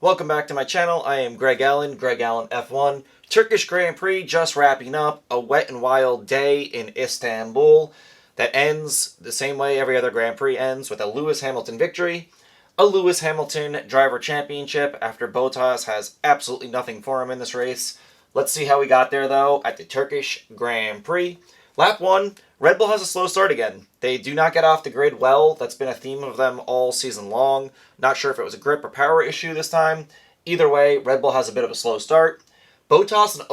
Welcome back to my channel. I am Greg Allen F1. Turkish Grand Prix just wrapping up. A wet and wild day in Istanbul that ends the same way every other Grand Prix ends, with a Lewis Hamilton victory. A Lewis Hamilton driver championship after Bottas has absolutely nothing for him in this race. Let's see how we got there though at the Turkish Grand Prix. Lap 1, Red Bull has a slow start again. They do not get off the grid well. That's been a theme of them all season long. Not sure if it was a grip or power issue this time. Either way, Red Bull has a bit of a slow start. Bottas and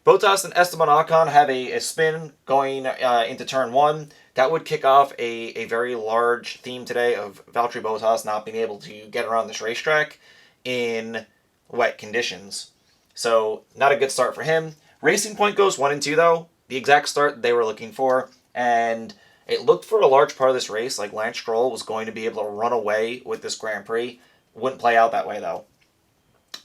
Bottas and Esteban Ocon have a spin going into turn 1. That would kick off a very large theme today of Valtteri Bottas not being able to get around this racetrack in wet conditions. So, not a good start for him. Racing Point goes 1 and 2 though, the exact start they were looking for, and it looked for a large part of this race like Lance Stroll was going to be able to run away with this Grand Prix. Wouldn't play out that way though.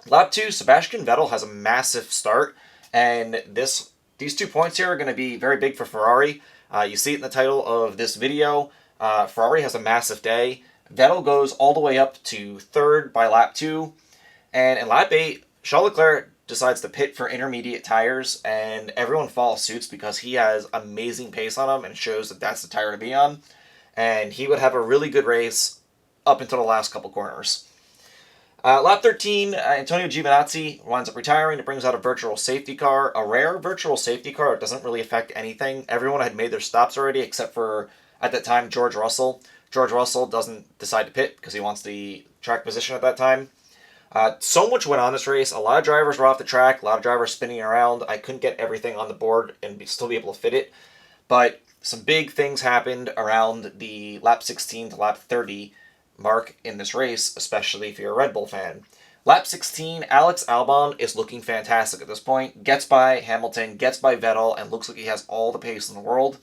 Lap 2, Sebastian Vettel has a massive start, and these 2 points here are going to be very big for Ferrari. You see it in the title of this video. Ferrari has a massive day. Vettel goes all the way up to 3rd by lap 2, and in lap 8, Charles Leclerc decides to pit for intermediate tires, and everyone follows suit because he has amazing pace on him and shows that that's the tire to be on. And he would have a really good race up until the last couple corners. Lap 13, Antonio Giovinazzi winds up retiring. It brings out a virtual safety car. A rare virtual safety car. It doesn't really affect anything. Everyone had made their stops already except for, at that time, George Russell. George Russell doesn't decide to pit because he wants the track position at that time. So much went on this race. A lot of drivers were off the track. A lot of drivers spinning around. I couldn't get everything on the board and still be able to fit it. But some big things happened around the lap 16 to lap 30 mark in this race, especially if you're a Red Bull fan. Lap 16, Alex Albon is looking fantastic at this point. Gets by Hamilton, gets by Vettel, and looks like he has all the pace in the world.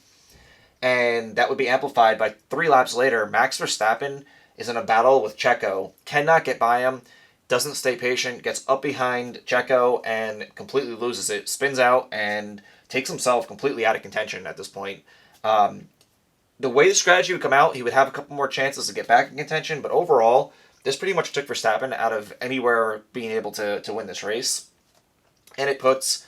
And that would be amplified by 3 laps later. Max Verstappen is in a battle with Checo. Cannot get by him. Doesn't stay patient, gets up behind Checo and completely loses it, spins out, and takes himself completely out of contention at this point. The way the strategy would come out, he would have a couple more chances to get back in contention, but overall, this pretty much took Verstappen out of anywhere being able to win this race. And it puts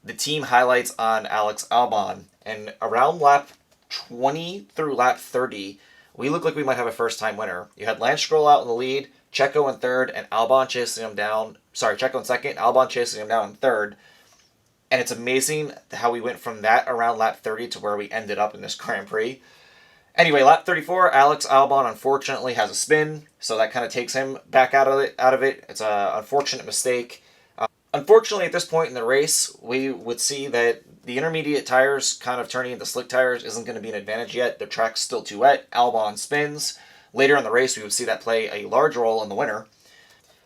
the team highlights on Alex Albon. And around lap 20 through lap 30, we look like we might have a first-time winner. You had Lance Stroll out in the lead, Checo in 3rd, and Albon chasing him down. Sorry, Checo in 2nd, Albon chasing him down in 3rd. And it's amazing how we went from that around lap 30 to where we ended up in this Grand Prix. Anyway, lap 34, Alex Albon unfortunately has a spin, so that kind of takes him back out of it. It's an unfortunate mistake. Unfortunately, at this point in the race, we would see that the intermediate tires kind of turning into slick tires isn't going to be an advantage yet. The track's still too wet. Albon spins. Later in the race, we would see that play a large role in the winner.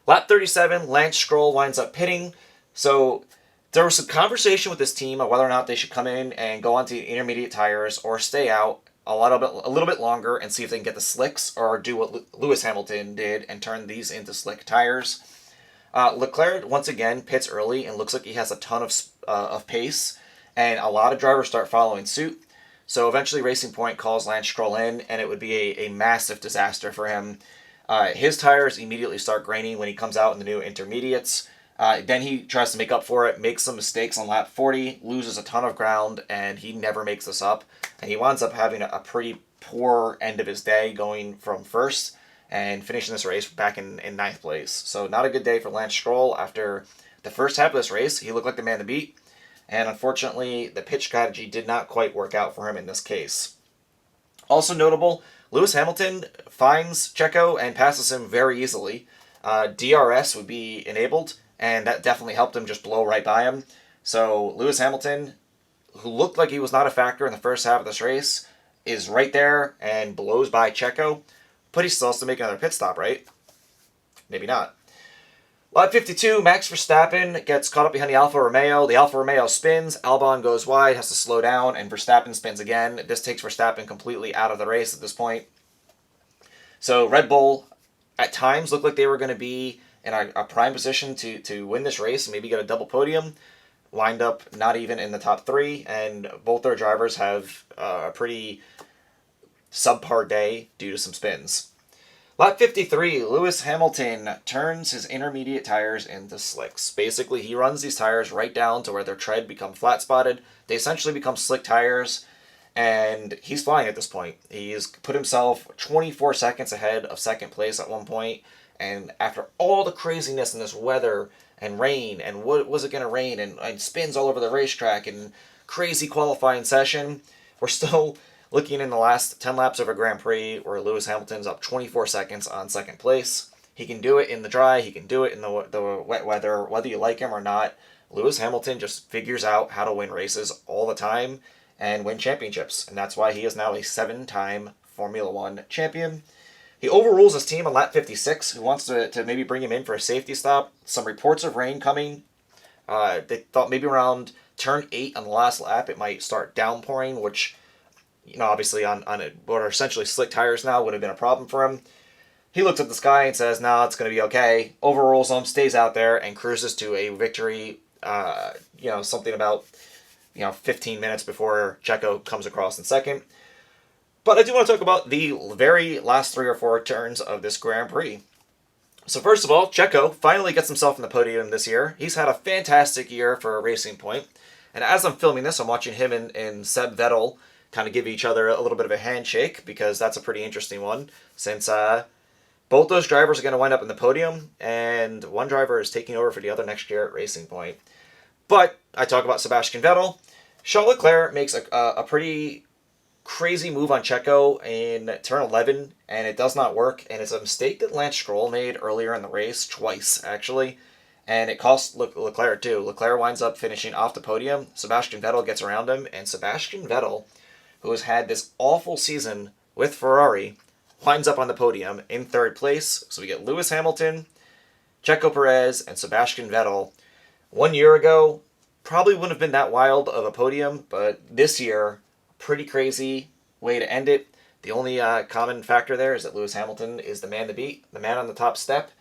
Lap 37, Lance Stroll winds up pitting. So there was some conversation with this team on whether or not they should come in and go onto the intermediate tires or stay out a little bit longer and see if they can get the slicks or do what Lewis Hamilton did and turn these into slick tires. Leclerc, once again, pits early and looks like he has a ton of pace, and a lot of drivers start following suit. So eventually Racing Point calls Lance Stroll in, and it would be a massive disaster for him. His tires immediately start graining when he comes out in the new intermediates. Then he tries to make up for it, makes some mistakes on lap 40, loses a ton of ground, and he never makes this up. And he winds up having a pretty poor end of his day, going from 1st and finishing this race back in 9th place. So not a good day for Lance Stroll. After the first half of this race, he looked like the man to beat. And unfortunately, the pit strategy did not quite work out for him in this case. Also notable, Lewis Hamilton finds Checo and passes him very easily. DRS would be enabled, and that definitely helped him just blow right by him. So Lewis Hamilton, who looked like he was not a factor in the first half of this race, is right there and blows by Checo. But he still has to make another pit stop, right? Maybe not. Lap 52, Max Verstappen gets caught up behind the Alfa Romeo. The Alfa Romeo spins, Albon goes wide, has to slow down, and Verstappen spins again. This takes Verstappen completely out of the race at this point. So Red Bull, at times, looked like they were going to be in a prime position to win this race, maybe get a double podium. Wind up not even in the top 3, and both their drivers have a pretty subpar day due to some spins. Lap 53, Lewis Hamilton turns his intermediate tires into slicks. Basically, he runs these tires right down to where their tread become flat spotted. They essentially become slick tires, and he's flying at this point. He's put himself 24 seconds ahead of second place at one point, and after all the craziness in this weather and rain, and what was it going to rain, and spins all over the racetrack, and crazy qualifying session, we're still looking in the last 10 laps of a Grand Prix where Lewis Hamilton's up 24 seconds on second place. He can do it in the dry, he can do it in the wet weather, whether you like him or not. Lewis Hamilton just figures out how to win races all the time and win championships, and that's why he is now a 7-time Formula One champion. He overrules his team on lap 56, who wants to maybe bring him in for a safety stop. Some reports of rain coming. They thought maybe around turn 8 on the last lap it might start downpouring, which, obviously on what are essentially slick tires now would have been a problem for him. He looks at the sky and says, "No, it's going to be okay." Overrules him, stays out there, and cruises to a victory. Something about 15 minutes before Checo comes across in second. But I do want to talk about the very last 3 or 4 turns of this Grand Prix. So first of all, Checo finally gets himself in the podium this year. He's had a fantastic year for a Racing Point. And as I'm filming this, I'm watching him and Seb Vettel kind of give each other a little bit of a handshake, because that's a pretty interesting one, since both those drivers are going to wind up in the podium, and one driver is taking over for the other next year at Racing Point. But I talk about Sebastian Vettel. Charles Leclerc makes a pretty crazy move on Checo in turn 11, and it does not work, and it's a mistake that Lance Stroll made earlier in the race, twice actually, and it cost Leclerc too. Leclerc winds up finishing off the podium. Sebastian Vettel gets around him, and Sebastian Vettel, who has had this awful season with Ferrari, winds up on the podium in third place. So we get Lewis Hamilton, Checo Perez, and Sebastian Vettel. 1 year ago, probably wouldn't have been that wild of a podium, but this year, pretty crazy way to end it. The only common factor there is that Lewis Hamilton is the man to beat, the man on the top step,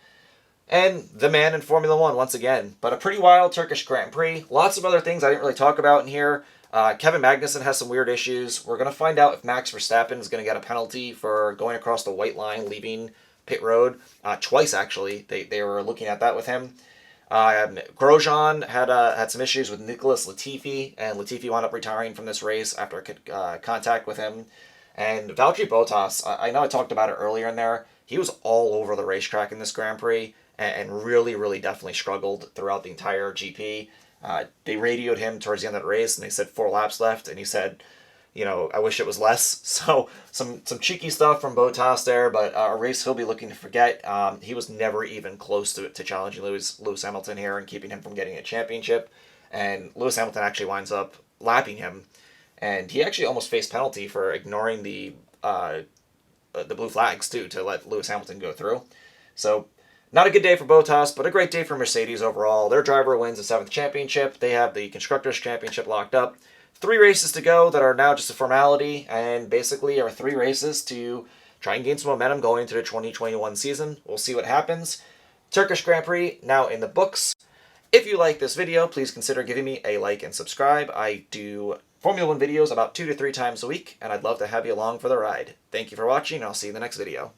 and the man in Formula One once again. But a pretty wild Turkish Grand Prix. Lots of other things I didn't really talk about in here. Kevin Magnussen has some weird issues. We're going to find out if Max Verstappen is going to get a penalty for going across the white line, leaving pit road. Twice, actually. They were looking at that with him. Grosjean had some issues with Nicholas Latifi, and Latifi wound up retiring from this race after contact with him. And Valtteri Bottas, I know I talked about it earlier in there. He was all over the racetrack in this Grand Prix, and really, really definitely struggled throughout the entire GP. They radioed him towards the end of the race, and they said 4 laps left, and he said, I wish it was less. So some cheeky stuff from Bottas there, but a race he'll be looking to forget. He was never even close to challenging Lewis Hamilton here and keeping him from getting a championship. And Lewis Hamilton actually winds up lapping him, and he actually almost faced penalty for ignoring the blue flags too, to let Lewis Hamilton go through. So not a good day for Bottas, but a great day for Mercedes overall. Their driver wins the 7th championship. They have the Constructors' Championship locked up. 3 races to go that are now just a formality, and basically are 3 races to try and gain some momentum going into the 2021 season. We'll see what happens. Turkish Grand Prix now in the books. If you like this video, please consider giving me a like and subscribe. I do Formula One videos about 2 to 3 times a week, and I'd love to have you along for the ride. Thank you for watching, and I'll see you in the next video.